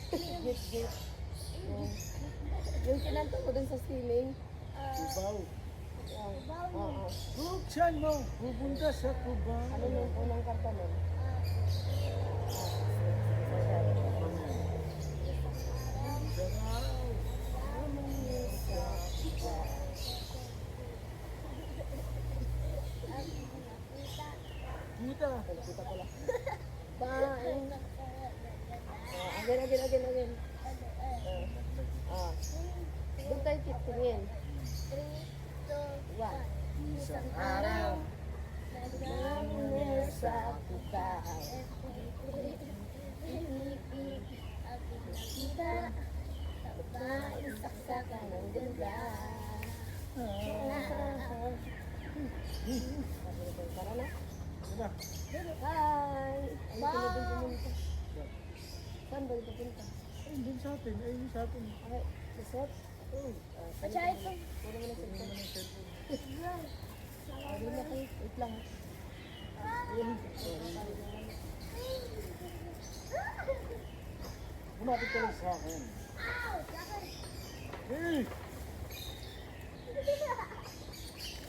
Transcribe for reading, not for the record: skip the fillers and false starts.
Gate, gate. Oh. Yung kinanta mo dun sa ceiling. Cubao. Oo. Buksan mo. Pupunta sa Cubao. Ano yung unang kanta nun? Sarao. Kita. Kita ko lang. Bye. Again. Doon tayo titingin. 1. Isang araw. Namunin sa pukaw. Kita. Saksakan ng ganda. Tara na. Diba? Hi! Ay, pinabing pumunta. Saan ba ito punta? Ay, dun sa atin. Ay, yun sa atin. Ay, susot? Oh. Puro mo na cellphone. Pwede na kayo. Wait lang. Lumapit ka lang sa akin. Hey!